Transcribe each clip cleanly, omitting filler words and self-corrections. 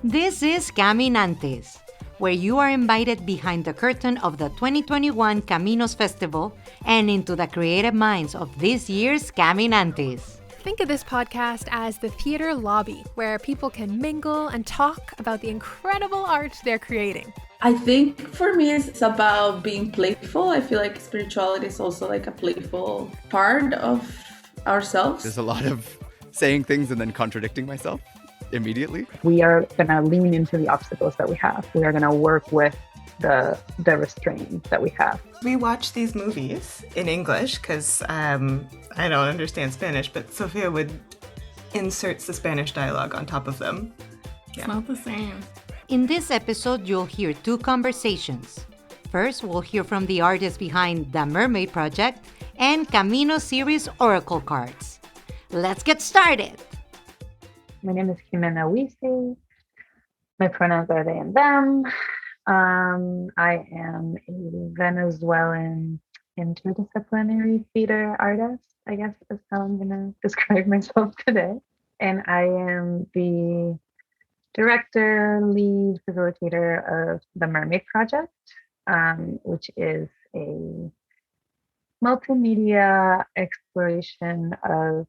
This is Caminantes, where you are invited behind the curtain of the 2021 CAMINOS Festival and into the creative minds of this year's Caminantes. Think of this podcast as the theater lobby, where people can mingle and talk about the incredible art they're creating. I think for me it's about being playful. I feel like spirituality is also like a playful part of ourselves. There's a lot of saying things and then contradicting myself immediately. We are going to lean into the obstacles that we have. We are going to work with the restraints that we have. We watch these movies in English because I don't understand Spanish, but Sofia would insert the Spanish dialogue on top of them. It's not the same. In this episode, you'll hear two conversations. First, we'll hear from the artist behind The Mermaid Project and CAMINOS series Oracle cards. Let's get started. My name is Ximena Huizi. My pronouns are they and them. I am a Venezuelan interdisciplinary theater artist, I guess is how I'm going to describe myself today. And I am the director, lead facilitator of The Mermaid Project, which is a multimedia exploration of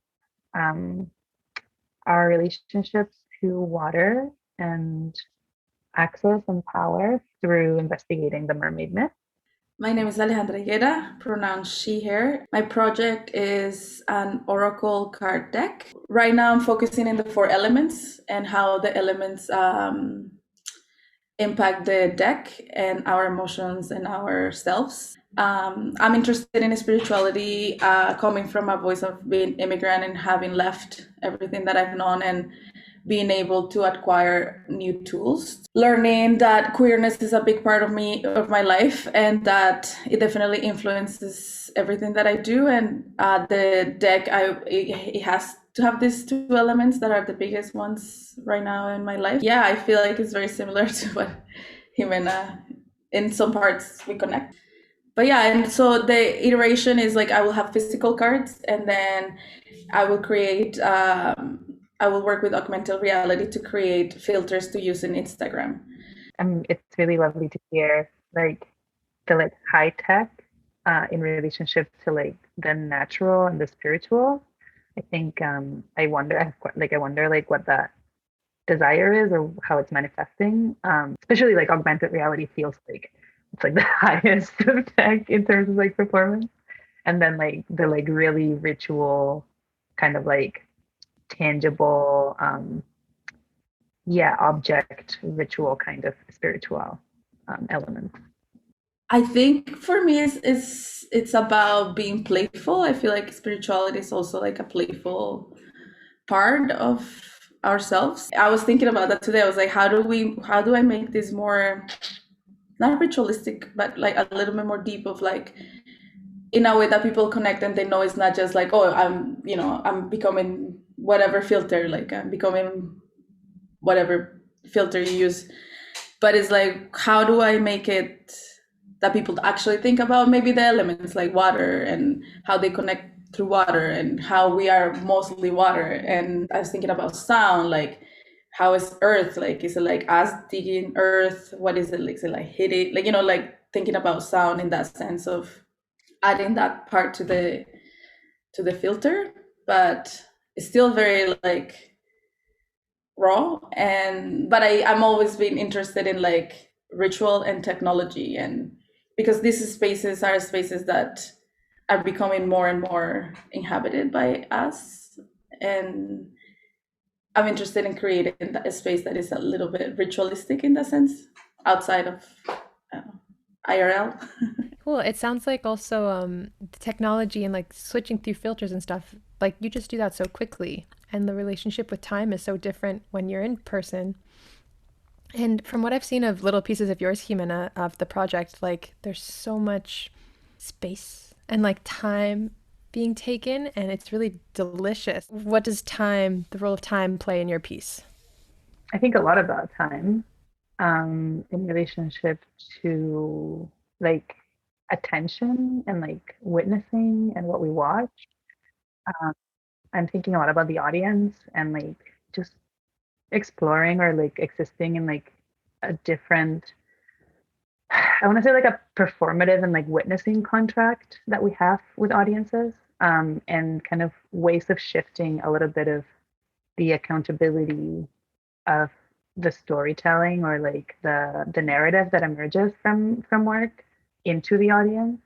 our relationships to water and access and power through investigating the mermaid myth. My name is Alejandra, pronouns she, her. My project is an oracle card deck. Right now I'm focusing in the 4 elements and how the elements impact the deck and our emotions and ourselves. I'm interested in spirituality, coming from a voice of being immigrant and having left everything that I've known and being able to acquire new tools, learning that queerness is a big part of my life, and that it definitely influences everything that I do. And the deck, it has to have these 2 elements that are the biggest ones right now in my life. Yeah, I feel like it's very similar to what Ximena, in some parts we connect. But yeah, and so the iteration is like I will have physical cards, and then I will create I will work with augmented reality to create filters to use in Instagram. It's really lovely to hear the high tech in relationship to the natural and the spiritual. I think I wonder what that desire is or how it's manifesting. Especially augmented reality feels like it's the highest of tech in terms of performance, and then the really ritual kind of tangible object ritual kind of spiritual elements. I think for me it's about being playful. I feel like spirituality is also a playful part of ourselves. I was thinking about that today. I was like, how do I make this more not ritualistic, but a little bit more deep of in a way that people connect and they know it's not just I'm becoming whatever filter, I'm becoming whatever filter you use, but it's how do I make it that people actually think about maybe the elements like water and how they connect through water and how we are mostly water. And I was thinking about sound, how is earth, is it us digging earth, what is it, is it hitting, thinking about sound in that sense of adding that part to the filter, but it's still very raw. But I'm always been interested in ritual and technology, and because these spaces are spaces that are becoming more and more inhabited by us, and I'm interested in creating a space that is a little bit ritualistic in that sense, outside of IRL. Cool. It sounds like also the technology and switching through filters and stuff, you just do that so quickly. And the relationship with time is so different when you're in person. And from what I've seen of little pieces of yours, Ximena, of the project, there's so much space and time being taken, and it's really delicious. What does the role of time play in your piece? I think a lot about time in relationship to attention and witnessing and what we watch. I'm thinking a lot about the audience and just exploring or like existing in like a different, I want to say like a performative and like witnessing contract that we have with audiences, and kind of ways of shifting a little bit of the accountability of the storytelling or like the narrative that emerges from work into the audience.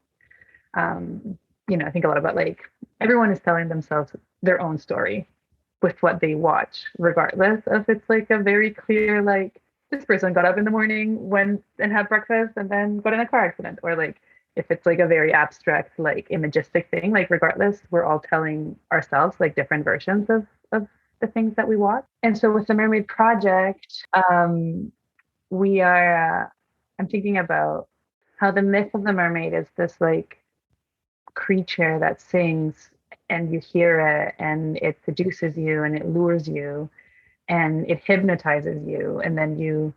I think a lot about like everyone is telling themselves their own story with what they watch, regardless of it's like a very clear like this person got up in the morning, went and had breakfast, and then got in a car accident, or like if it's like a very abstract like imagistic thing, like regardless, we're all telling ourselves like different versions of the things that we watch. And so with the Mermaid Project, we are I'm thinking about how the myth of the mermaid is this like creature that sings and you hear it and it seduces you and it lures you and it hypnotizes you, and then you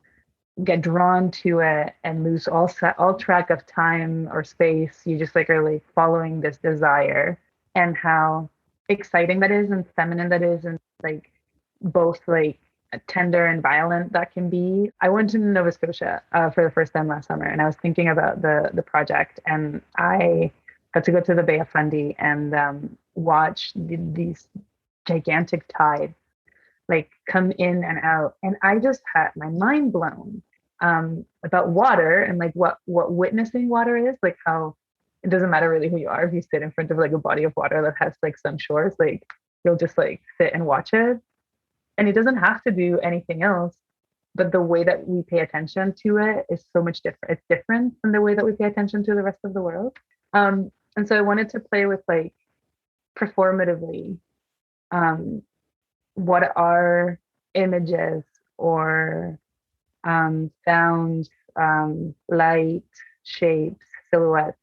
get drawn to it and lose all track of time or space. You just like are like following this desire, and how exciting that is and feminine that is, and like both like tender and violent that can be. I went to Nova Scotia for the first time last summer, and I was thinking about the project, and I got to go to the Bay of Fundy and watch these gigantic tides like come in and out, and I just had my mind blown about water and like what witnessing water is, like how it doesn't matter really who you are. If you sit in front of like a body of water that has like some shores, like you'll just like sit and watch it, and it doesn't have to do anything else. But the way that we pay attention to it is so much different. It's different than the way that we pay attention to the rest of the world. And so I wanted to play with like performatively, what are images or sounds, light, shapes, silhouettes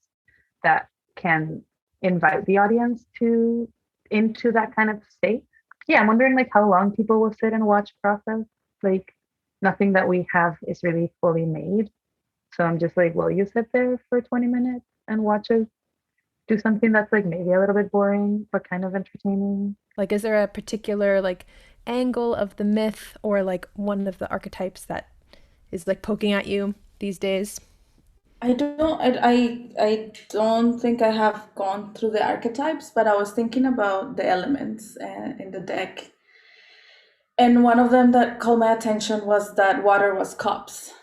that can invite the audience into that kind of state. Yeah, I'm wondering like how long people will sit and watch process. Like nothing that we have is really fully made. So I'm just like, will you sit there for 20 minutes and watch us do something that's like maybe a little bit boring but kind of entertaining? Like, is there a particular like angle of the myth or like one of the archetypes that is like poking at you these days? I don't think I have gone through the archetypes, but I was thinking about the elements in the deck. And one of them that caught my attention was that water was cups.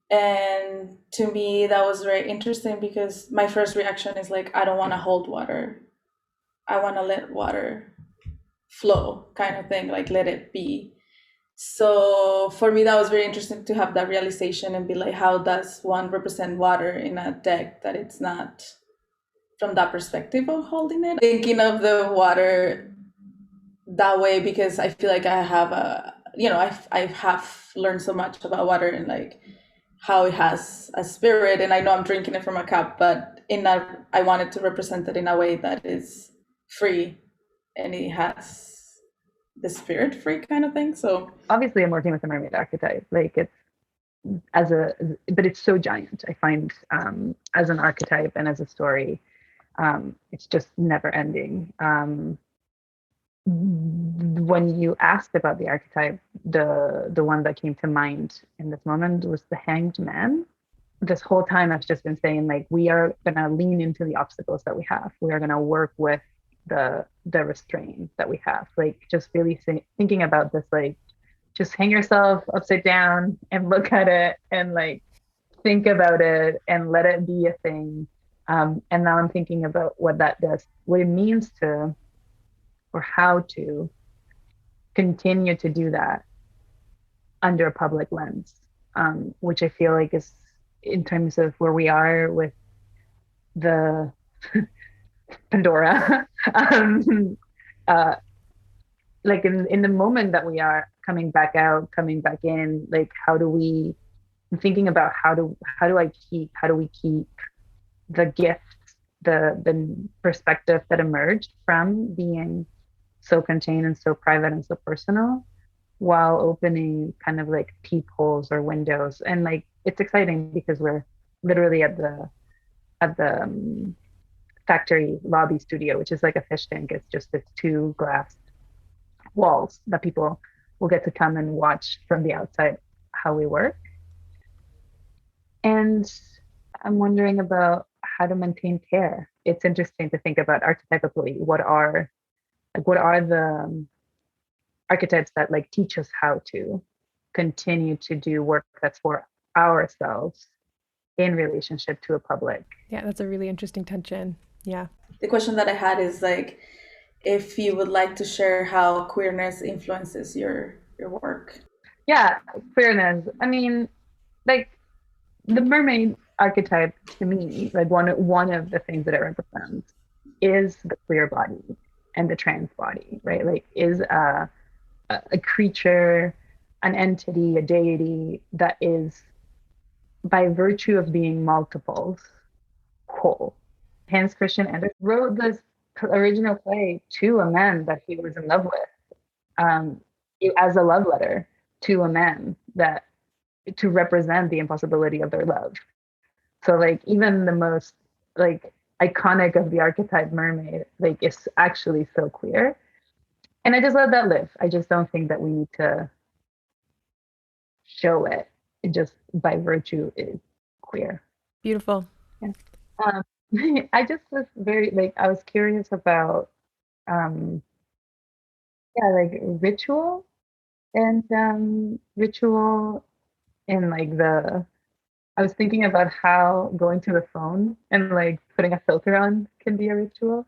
And to me, that was very interesting because my first reaction is like, I don't want to hold water. I want to let water flow, kind of thing, like let it be. So for me, that was very interesting to have that realization and be like, how does one represent water in a deck that it's not from that perspective of holding it? Thinking of the water that way because I feel like I have I have learned so much about water and like how it has a spirit, and I know I'm drinking it from a cup, but I wanted to represent it in a way that is free and it has the spirit free kind of thing. So obviously I'm working with the mermaid archetype, like it's but it's so giant. I find as an archetype and as a story, it's just never ending. When you asked about the archetype, the one that came to mind in this moment was the Hanged Man. This whole time I've just been saying like we are gonna lean into the obstacles that we have. We are gonna work with the restraint that we have. Like just really thinking about this, like just hang yourself upside down and look at it and like think about it and let it be a thing. And now I'm thinking about what that does, what it means to, or how to continue to do that under a public lens, which I feel like is in terms of where we are with the Pandora, like in the moment that we are coming back out, coming back in, like I'm thinking about how do we keep the gifts, the perspective that emerged from being so contained and so private and so personal, while opening kind of like peepholes or windows. And like it's exciting because we're literally at the factory lobby studio, which is like a fish tank. It's just it's two glass walls that people will get to come and watch from the outside how we work. And I'm wondering about how to maintain care. It's interesting to think about archetypically. What are the archetypes that like teach us how to continue to do work that's for ourselves in relationship to a public? Yeah, that's a really interesting tension. Yeah. The question that I had is like, if you would like to share how queerness influences your work. Yeah, queerness. I mean, like the mermaid archetype to me, like one of the things that it represents is the queer body and the trans body, right? Like is a creature, an entity, a deity that is by virtue of being multiples whole. Hans Christian Andersen wrote this original play to a man that he was in love with, as a love letter to a man that to represent the impossibility of their love. So like even the most like iconic of the archetype mermaid like is actually so queer. And I just let that live. I just don't think that we need to show it. It just by virtue is queer. Beautiful. Yeah. I just was very like I was curious about like ritual and ritual in like the I was thinking about how going to the phone and like putting a filter on can be a ritual.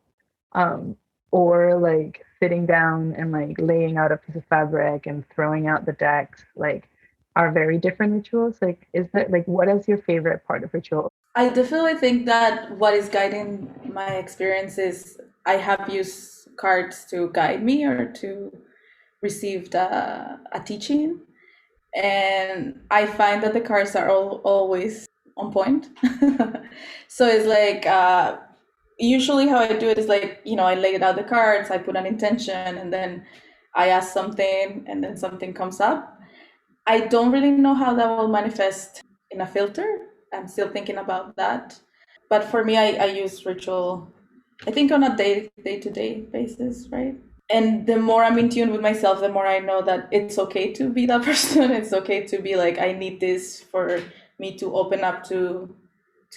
Or like sitting down and like laying out a piece of fabric and throwing out the decks like are very different rituals. Like is that like what is your favorite part of ritual? I definitely think that what is guiding my experience is I have used cards to guide me or to receive a teaching. And I find that the cards are always on point. So it's like, usually how I do it is like, I lay out the cards, I put an intention, and then I ask something, and then something comes up. I don't really know how that will manifest in a filter. I'm still thinking about that. But for me, I use ritual, I think on a day-to-day basis, right? And the more I'm in tune with myself, the more I know that it's okay to be that person. It's okay to be like, I need this for me to open up to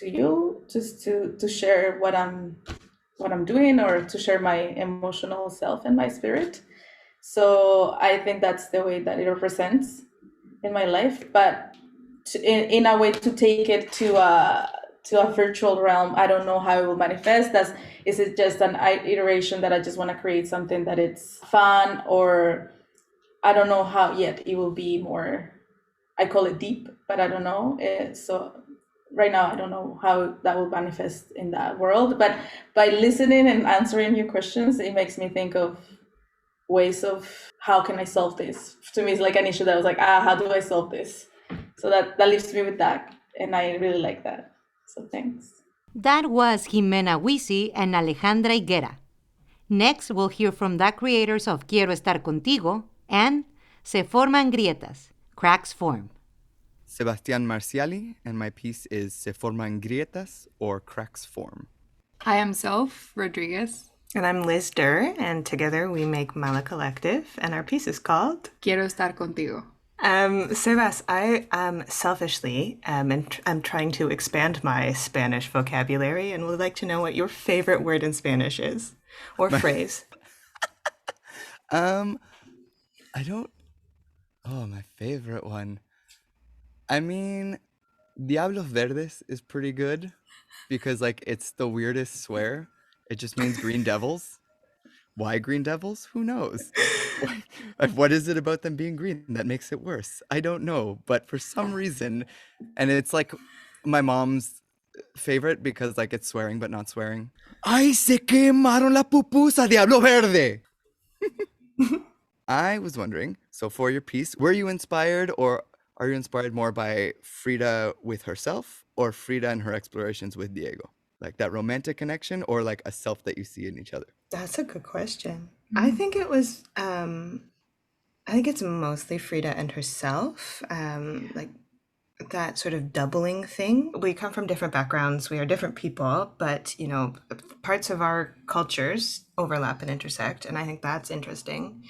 you, just to share what I'm doing, or to share my emotional self and my spirit. So I think that's the way that it represents in my life. But in a way to take it to a virtual realm, I don't know how it will manifest. Is it just an iteration that I just want to create something that it's fun, or I don't know how yet it will be more, I call it deep, but I don't know. So right now, I don't know how that will manifest in that world. But by listening and answering your questions, it makes me think of ways of how can I solve this. To me, it's like an issue that I was like, how do I solve this? So that leaves me with that. And I really like that. So thanks. That was Ximena Huizi and Alejandra Higuera. Next, we'll hear from the creators of Quiero Estar Contigo and Se Forman Grietas, Cracks Form. Sebastian Marziali, and my piece is Se Forman Grietas or Cracks Form. I am Sof Rodriguez. And I'm Liz Durr, and together we make Mala Collective, and our piece is called Quiero Estar Contigo. Sebas, I selfishly and I'm trying to expand my Spanish vocabulary and would like to know what your favorite word in Spanish is, or phrase. My favorite one. I mean, Diablos Verdes is pretty good because like it's the weirdest swear. It just means green devils. Why green devils? Who knows? What is it about them being green that makes it worse? I don't know, but for some reason, and it's like my mom's favorite because like it's swearing but not swearing. Ay, se quemaron la pupusa, Diablo Verde! I was wondering, so for your piece, were you inspired, or are you inspired more by Frida with herself or Frida and her explorations with Diego? Like that romantic connection, or like a self that you see in each other? That's a good question. I think it was, I think it's mostly Frida and herself. Like that sort of doubling thing. We come from different backgrounds, we are different people, but parts of our cultures overlap and intersect, and I think that's interesting.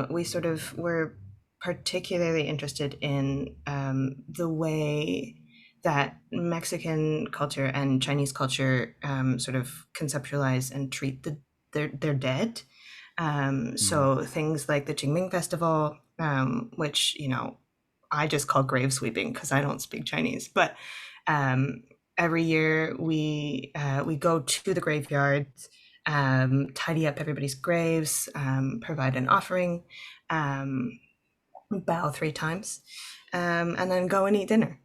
We sort of were particularly interested in the way that Mexican culture and Chinese culture sort of conceptualize and treat their dead. So things like the Qingming Festival, which I just call grave sweeping because I don't speak Chinese. But every year we go to the graveyards, tidy up everybody's graves, provide an offering, bow 3 times, and then go and eat dinner,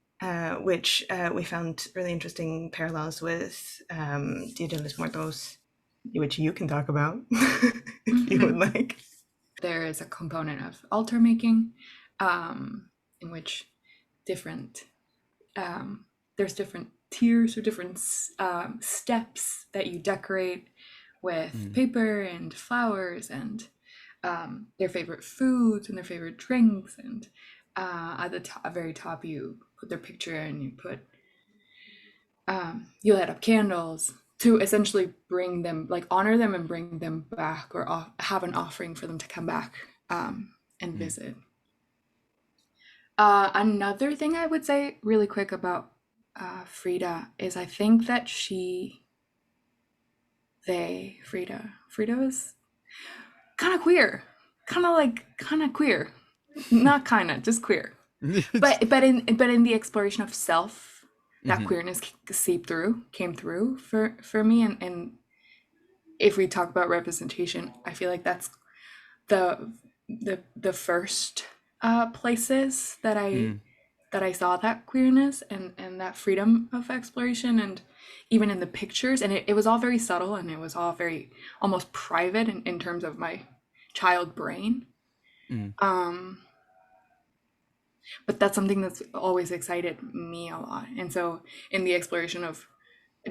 which we found really interesting parallels with Dia de los Muertos, which you can talk about if you would like. There is a component of altar making, in which there's different tiers or different steps that you decorate with paper and flowers and their favorite foods and their favorite drinks, and at the very top you put their picture and you light up candles to essentially bring them, like honor them and bring them back, or have an offering for them to come back and visit. Another thing I would say really quick about Frida is I think that Frida is kind of queer, not just queer, but in the exploration of self, that queerness came through for me, and if we talk about representation, I feel like that's the first places that I saw that queerness and that freedom of exploration, and even in the pictures, and it was all very subtle, and it was all very almost private in terms of my child brain. But that's something that's always excited me a lot. And so in the exploration of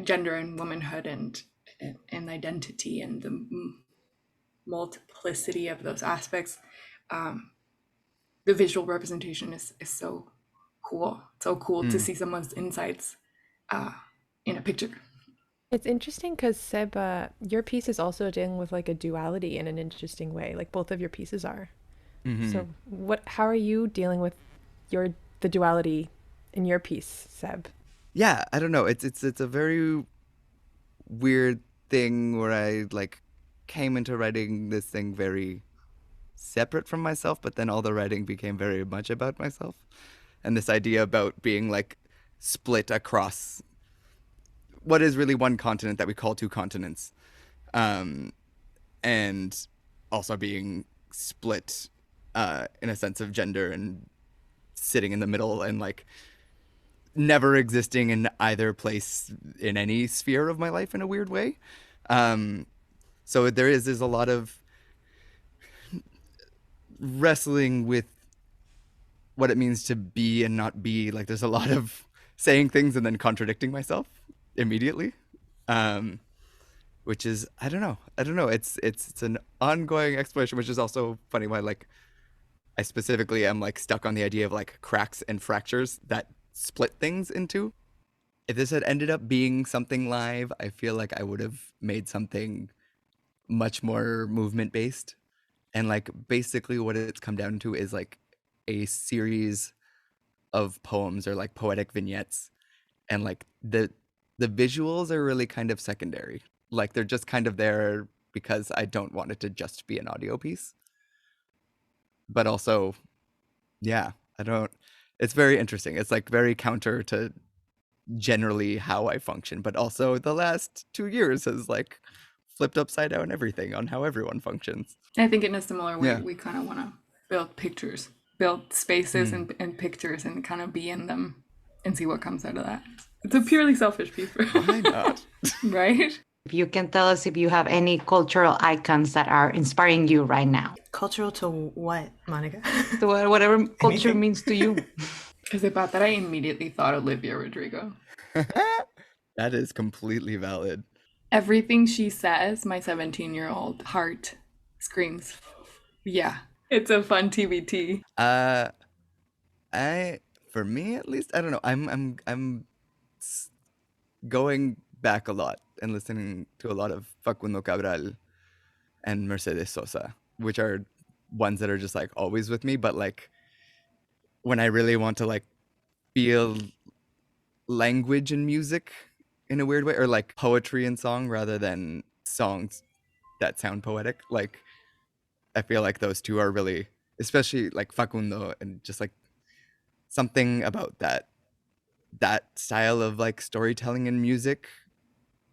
gender and womanhood and identity and the multiplicity of those aspects, the visual representation is so cool. So cool to see someone's insights in a picture. It's interesting because Seb, your piece is also dealing with like a duality in an interesting way, like both of your pieces are. So how are you dealing with the duality in your piece, Seb? Yeah, I don't know. It's a very weird thing where I like came into writing this thing very separate from myself, but then all the writing became very much about myself. And this idea about being like split across what is really one continent that we call 2 continents. And also being split in a sense of gender and sitting in the middle and like never existing in either place in any sphere of my life in a weird way. So there's a lot of wrestling with what it means to be and not be. Like there's a lot of saying things and then contradicting myself immediately, which is I don't know. It's an ongoing exploration, which is also funny why like I specifically am like stuck on the idea of like cracks and fractures that split things into. If this had ended up being something live, I feel like I would have made something much more movement based. And like basically what it's come down to is like a series of poems or like poetic vignettes, and like the visuals are really kind of secondary. Like they're just kind of there because I don't want it to just be an audio piece. But also, yeah, it's very interesting. It's like very counter to generally how I function, but also the last 2 years has like flipped upside down everything on how everyone functions. I think in a similar way, Yeah. we kind of want to build spaces and pictures and kind of be in them and see what comes out of that. It's a purely selfish piece. Why not? Right? If you can tell us if you have any cultural icons that are inspiring you right now. Cultural to what, Monica? So whatever culture means to you. Because about that, I immediately thought Olivia Rodrigo. That is completely valid. Everything she says, my 17-year-old heart screams, yeah, it's a fun TBT. for me at least, I don't know. I'm going back a lot and listening to a lot of Facundo Cabral and Mercedes Sosa, which are ones that are just like always with me. But like when I really want to like feel language and music in a weird way, or like poetry and song rather than songs that sound poetic, like I feel like those two are really, especially like Facundo, and just like something about that style of like storytelling and music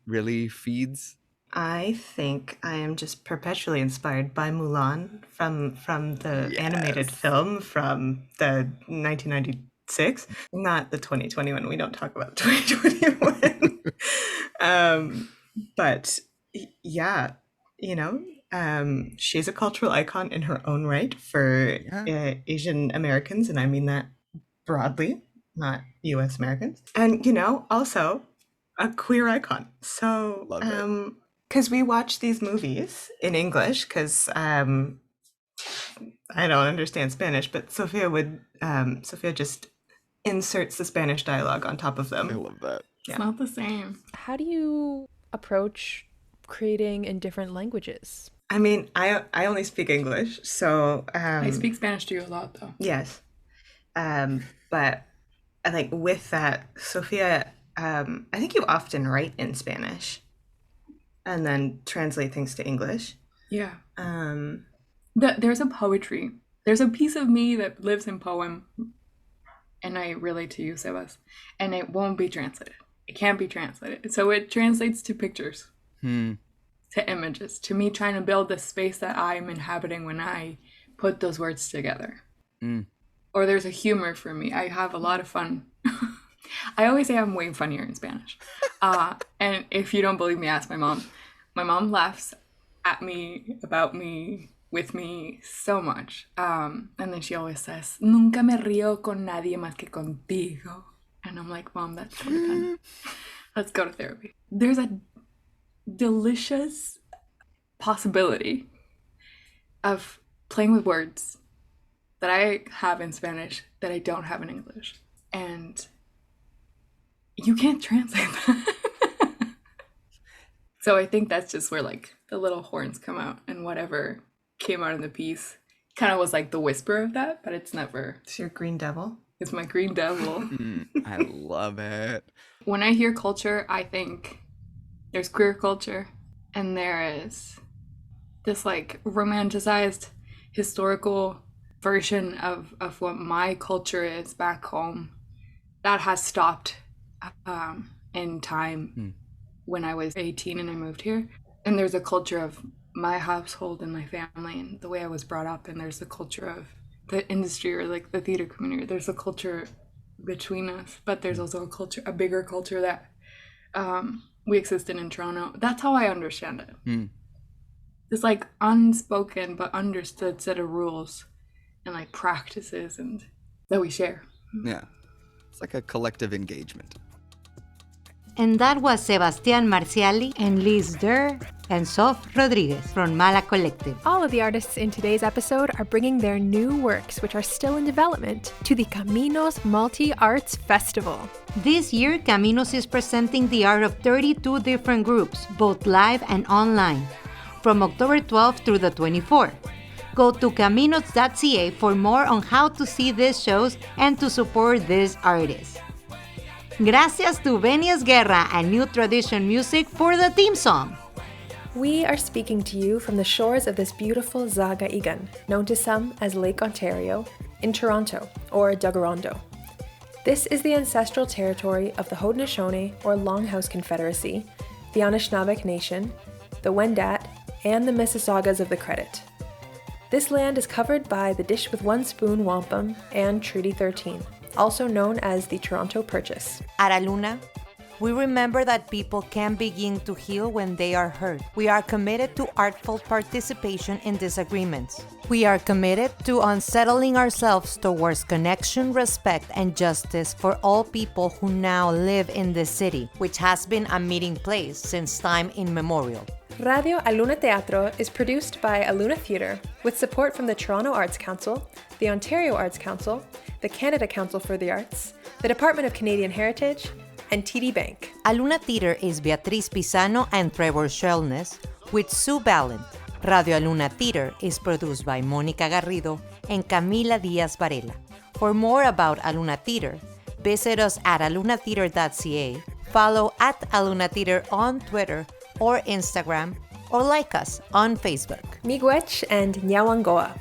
really feeds. I think I am just perpetually inspired by Mulan from the animated Yes. film from the 1996, not the 2021. We don't talk about 2021. But yeah, you know, she's a cultural icon in her own right for Asian Americans, and I mean that broadly, not US Americans. And, you know, also a queer icon. So, Love it. because we watch these movies in English, because I don't understand Spanish, but Sophia just inserts the Spanish dialogue on top of them. I love that. It's not the same. How do you approach creating in different languages? I mean, I only speak English, so I speak Spanish to you a lot, though. yes. But I think with that, Sophia, I think you often write in Spanish and then translate things to English. Yeah. There's a poetry. There's a piece of me that lives in poem, and I relate to you, Sebas, and it won't be translated. It can't be translated. So it translates to pictures, to images, to me trying to build the space that I'm inhabiting when I put those words together. Or there's a humor for me. I have a lot of fun. I always say I'm way funnier in Spanish. And if you don't believe me, ask my mom. My mom laughs at me, about me, with me so much. And then she always says, "Nunca me río con nadie más que contigo." And I'm like, Mom, that's so done. Let's go to therapy. There's a delicious possibility of playing with words that I have in Spanish that I don't have in English. And you can't translate that. So I think that's just where like the little horns come out, and whatever came out in the piece kind of was like the whisper of that, but it's never. It's your green devil. It's my green devil. I love it. When I hear culture, I think there's queer culture, and there is this like romanticized historical version of what my culture is back home that has stopped in time when I was 18 and I moved here. And there's a culture of my household and my family and the way I was brought up, and there's the culture of the industry or like the theater community. There's a culture between us, but there's also a bigger culture that we exist in Toronto. That's how I understand it. It's like unspoken but understood set of rules and like practices and that we share. Yeah. It's like a collective engagement. And that was Sebastian Marziali and Liz Durr and Sof Rodriguez from Mala Collective. All of the artists in today's episode are bringing their new works, which are still in development, to the CAMINOS Multi-Arts Festival. This year, Caminos is presenting the art of 32 different groups, both live and online, from October 12th through the 24th. Go to caminos.ca for more on how to see these shows and to support these artists. Gracias to Venias Guerra and New Tradition Music for the theme song. We are speaking to you from the shores of this beautiful Zagaigan, known to some as Lake Ontario, in Toronto, or Dagarondo. This is the ancestral territory of the Haudenosaunee, or Longhouse Confederacy, the Anishinaabe Nation, the Wendat, and the Mississaugas of the Credit. This land is covered by the Dish with One Spoon Wampum and Treaty 13, also known as the Toronto Purchase. At Aluna, we remember that people can begin to heal when they are hurt. We are committed to artful participation in disagreements. We are committed to unsettling ourselves towards connection, respect, and justice for all people who now live in this city, which has been a meeting place since time immemorial. Radio Aluna Teatro is produced by Aluna Theatre with support from the Toronto Arts Council, the Ontario Arts Council, the Canada Council for the Arts, the Department of Canadian Heritage, and TD Bank. Aluna Theater is Beatriz Pisano and Trevor Shelness with Sue Ballant. Radio Aluna Theater is produced by Mónica Garrido and Camila Díaz Varela. For more about Aluna Theater, visit us at alunatheater.ca, follow at Aluna Theater on Twitter or Instagram, or like us on Facebook. Miigwech and Nyawangoa.